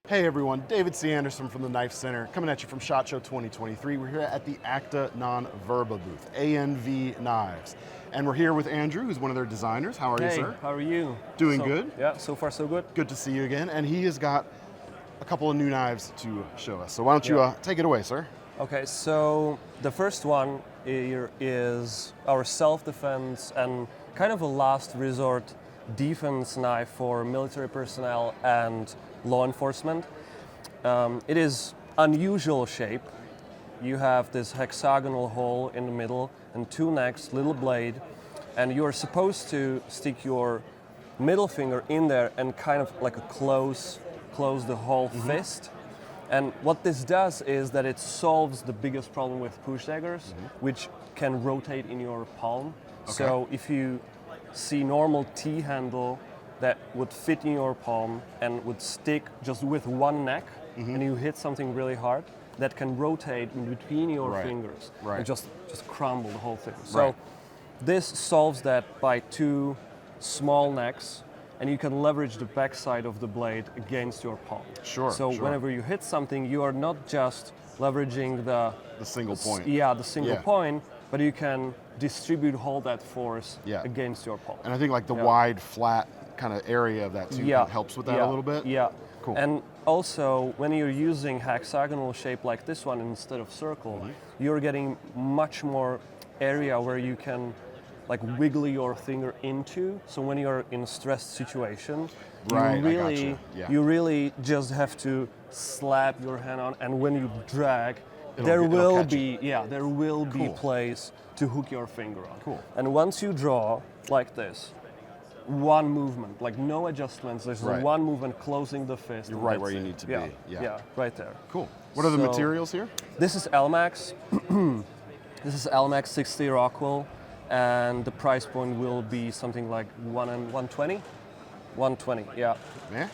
Hey everyone, David C. Anderson from the Knife Center, coming at you from SHOT Show 2023. We're here at the Acta Non Verba booth, ANV Knives. And we're here with Andrew, who's one of their designers. How are you, sir? How are you? Doing good? Yeah, so far so good. Good to see you again. And he has got a couple of new knives to show us. So why don't you take it away, sir? Okay, so the first one here is our self-defense and kind of a last resort defense knife for military personnel and law enforcement. It is unusual shape. You have this hexagonal hole in the middle and two necks, little blade, and you're supposed to stick your middle finger in there and kind of like a close the whole fist. And what this does is that it solves the biggest problem with push daggers, which can rotate in your palm. Okay. So if you see normal T-handle that would fit in your palm and would stick just with one neck, and you hit something really hard, that can rotate in between your fingers and just crumble the whole thing. So this solves that by two small necks, and you can leverage the backside of the blade against your palm. So whenever you hit something, you are not just leveraging the single point. Yeah, the single point, but you can distribute all that force against your palm. And I think like the wide, flat kind of area of that too kind of helps with that a little bit. Yeah. Cool. And also, when you're using hexagonal shape like this one instead of circle, you're getting much more area where you can like wiggle your finger into. So when you're in a stressed situation, you really just have to slap your hand on, and when you drag, there will be place to hook your finger on. Cool. And once you draw like this, one movement, like no adjustments, there's one movement closing the fist. You're right where you need to be. Yeah, right there. Cool. What are the materials here? This is Elmax. This is Elmax 60 Rockwell, and the price point will be something like 120. 120, yeah. Yeah.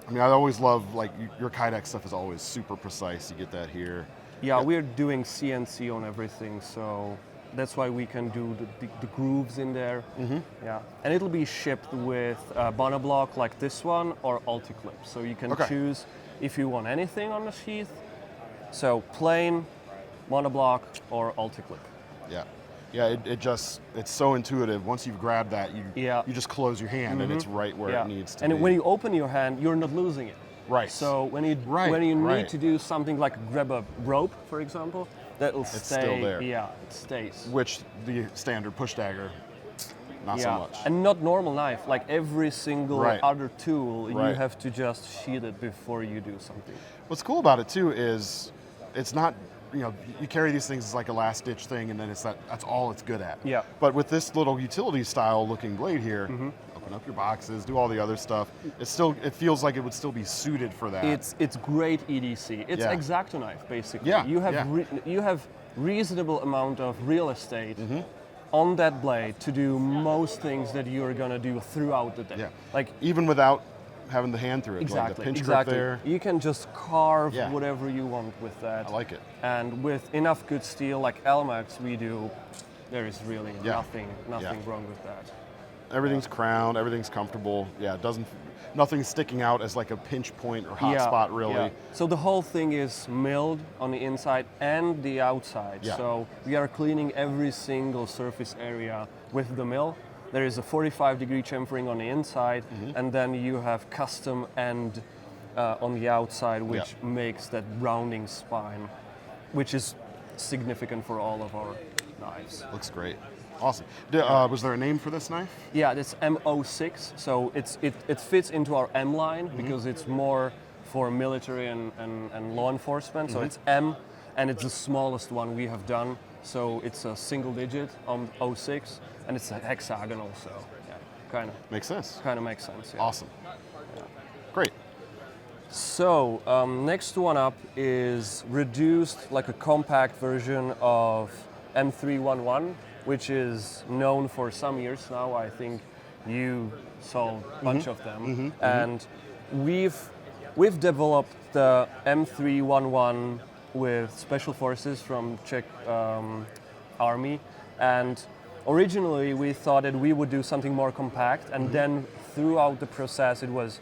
I mean, I always love like your Kydex stuff is always super precise. You get that here. Yeah, we're doing CNC on everything, so that's why we can do the grooves in there. Yeah, and it'll be shipped with monoblock like this one or Ulticlip. So you can choose if you want anything on the sheath. So plain, monoblock, or Ulticlip. Yeah. Yeah, it's so intuitive. Once you've grabbed that, you just close your hand and it's right where it needs to be. And when you open your hand, you're not losing it. Right. So when you need to do something like grab a rope, for example, that'll stay. It's still there. Yeah, it stays. Which the standard push dagger, not so much. And not normal knife. Like every single other tool, you have to just sheath it before you do something. What's cool about it too is it's not, you carry these things as like a last ditch thing, and then that's all it's good at. Yeah. But with this little utility style looking blade here, open up your boxes, do all the other stuff. It feels like it would still be suited for that. It's great EDC. It's X-Acto knife basically. Yeah. You have reasonable amount of real estate on that blade to do most things that you're gonna do throughout the day. Yeah. Like even without having the hand through it, like the pinch grip there. You can just carve whatever you want with that. I like it. And with enough good steel like Elmax there is really nothing wrong with that. Everything's crowned, everything's comfortable. Yeah, nothing's sticking out as like a pinch point or hot spot really. Yeah. So the whole thing is milled on the inside and the outside. Yeah. So we are cleaning every single surface area with the mill. There is a 45-degree chamfering on the inside, and then you have custom end on the outside, which makes that rounding spine, which is significant for all of our knives. Looks great. Awesome. Was there a name for this knife? Yeah, it's M06, so it fits into our M line because it's more for military and law enforcement, so it's M, and it's the smallest one we have done, so it's a single digit on 06, and it's a hexagonal, so kind of makes sense. Kind of makes sense. Yeah. Awesome. Great. So next one up is reduced, like a compact version of M311, which is known for some years now. I think you saw a bunch of them, and we've developed the M311 with special forces from Czech army, and originally we thought that we would do something more compact, and then throughout the process it was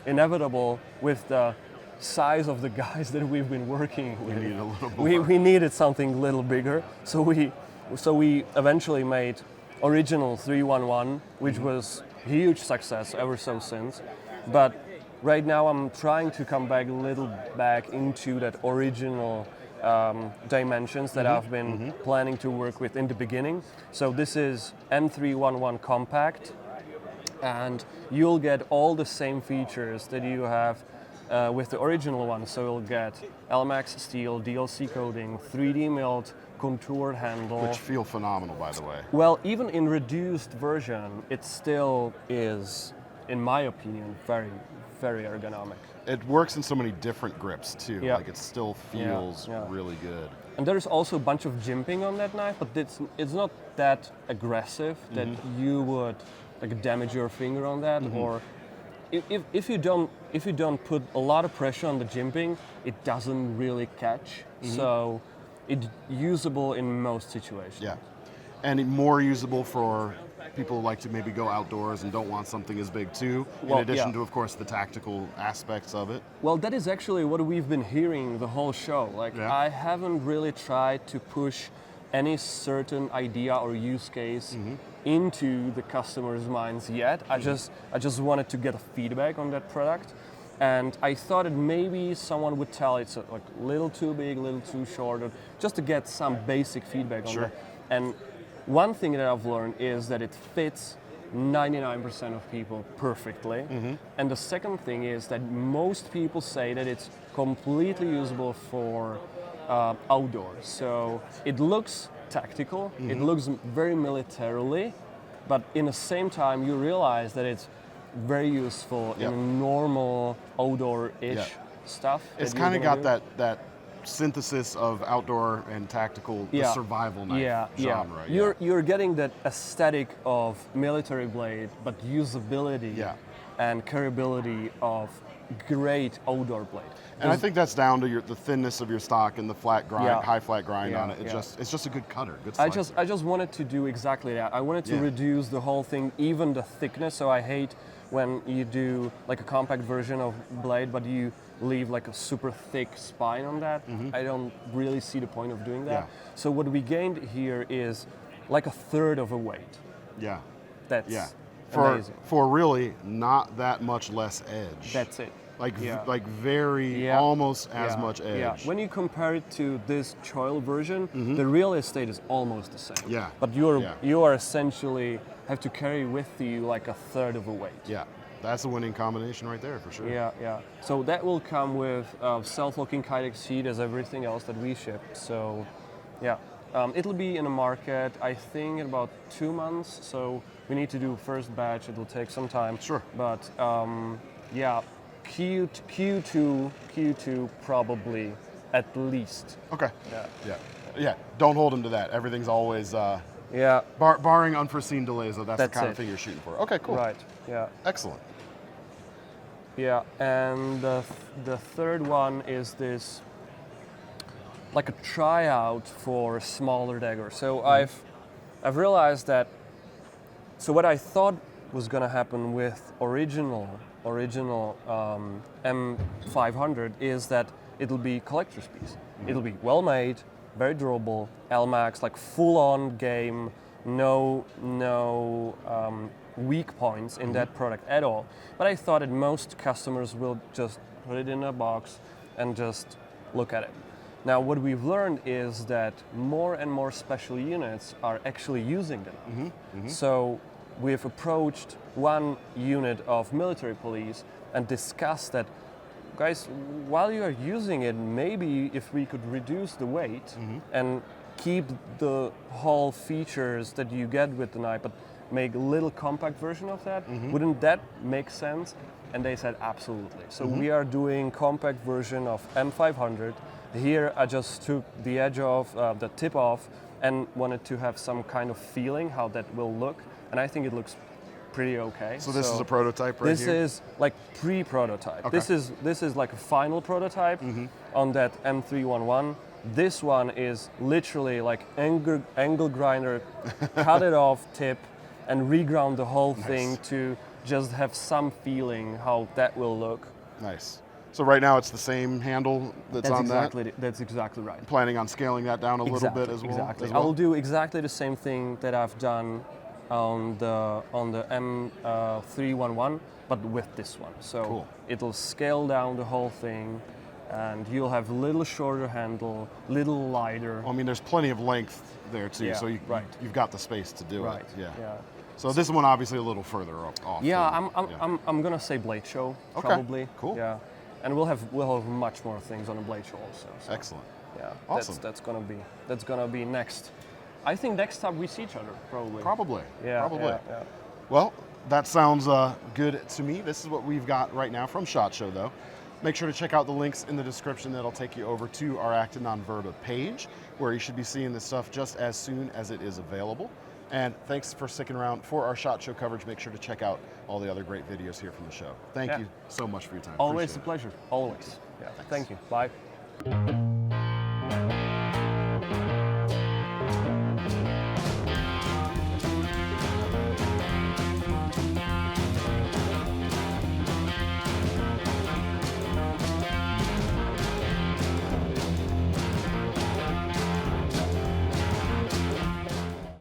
inevitable with the size of the guys that we've been working with. We needed a little more. We needed something a little bigger, so we eventually made original 311, which was huge success ever so since. But right now I'm trying to come back a little back into that original dimensions that I've been planning to work with in the beginning. So this is M311 Compact, and you'll get all the same features that you have with the original one. So you'll get LMAX steel, DLC coating, 3D milled contoured handle. Which feel phenomenal, by the way. Well, even in reduced version, it still is, in my opinion, very, very ergonomic. It works in so many different grips too. Yeah. Like it still feels really good. And there's also a bunch of jimping on that knife, but it's not that aggressive that you would like damage your finger on that, or if you don't put a lot of pressure on the jimping, it doesn't really catch. So it's usable in most situations. Yeah, and more usable for people who like to maybe go outdoors and don't want something as big too, Well, in addition yeah. to, of course, the tactical aspects of it. Well, that is actually what we've been hearing the whole show. Like, Yeah. I haven't really tried to push any certain idea or use case into the customer's minds yet. I just wanted to get a feedback on that product, and I thought that maybe someone would tell it's like a little too big, a little too short, or just to get some basic feedback on Sure. that. And one thing that I've learned is that it fits 99% of people perfectly. And the second thing is that most people say that it's completely usable for outdoors. So it looks tactical, it looks very militarily, but in the same time you realize that it's very useful Yep. in normal outdoor-ish Yeah. stuff. It's that you're kind of gonna got do. that synthesis of outdoor and tactical, the survival knife genre. You're getting that aesthetic of military blade, but usability and carryability of great outdoor blade. And I think that's down to the thinness of your stock and the flat grind, Yeah. high flat grind Yeah, on it. yeah. It's just a good cutter, good I slicer. just wanted to do exactly that. I wanted to Yeah. reduce the whole thing, even the thickness. So I hate when you do like a compact version of blade, but you leave like a super thick spine on that. I don't really see the point of doing that. Yeah. So what we gained here is like a third of a weight. Yeah, That's yeah. amazing. For really not that much less edge. That's it. like yeah. like very Yeah. almost as Yeah, much edge. Yeah. When you compare it to this choil version, the real estate is almost the same. Yeah. But you are essentially have to carry with you like a third of a weight. Yeah, that's a winning combination right there for sure. Yeah, yeah. So that will come with self-locking Kydex sheet as everything else that we ship. So, yeah. It'll be in the market, I think, in about 2 months. So we need to do first batch. It'll take some time. Sure. But yeah, Q2 probably at least. Okay. Yeah. Yeah. Yeah. Don't hold them to that. Everything's always Yeah. barring unforeseen delays. Though, that's the That's kind it. of thing you're shooting for. Okay. Cool. Right. Yeah. Excellent. Yeah. And the third one is this, like a tryout for smaller dagger. So I've realized that. So what I thought was gonna happen with original M500 is that it'll be collector's piece. It'll be well made, very durable, LMAX, like full on game, no weak points in that product at all. But I thought that most customers will just put it in a box and just look at it. Now what we've learned is that more and more special units are actually using them. So we've approached one unit of military police and discussed that, guys, while you are using it, maybe if we could reduce the weight and keep the whole features that you get with the knife, but make a little compact version of that, wouldn't that make sense? And they said absolutely. So we are doing compact version of M500. Here I just took the edge off, the tip off, and wanted to have some kind of feeling how that will look. And I think it looks pretty okay. So this is a prototype right here? This is like pre-prototype. Okay. This is like a final prototype on that M311. This one is literally like angle grinder, cut it off tip, and reground the whole thing to just have some feeling how that will look. Nice. So right now it's the same handle that's on That's exactly right. Planning on scaling that down a little bit as well? Exactly. as well? I will do exactly the same thing that I've done on the M311, but with this one. So Cool. it'll scale down the whole thing, and you'll have a little shorter handle, little lighter. Well, I mean, there's plenty of length there too, Yeah, so right. you've got the space to do Right. it. Yeah. Yeah. So this one obviously a little further off. Yeah, than- I'm gonna say blade show Okay, probably. cool. Yeah, and we'll have much more things on the blade show also. So, Excellent. yeah, Awesome. that's gonna be next. I think next time we see each other probably. Probably. Yeah. Probably. Yeah. Well, that sounds good to me. This is what we've got right now from SHOT Show, though. Make sure to check out the links in the description. That'll take you over to our Acta Non Verba page, where you should be seeing this stuff just as soon as it is available. And thanks for sticking around for our SHOT Show coverage. Make sure to check out all the other great videos here from the show. Thank Yeah. you so much for your time. Always Appreciate a pleasure. Always. Yeah. Thanks. Thank you. Bye.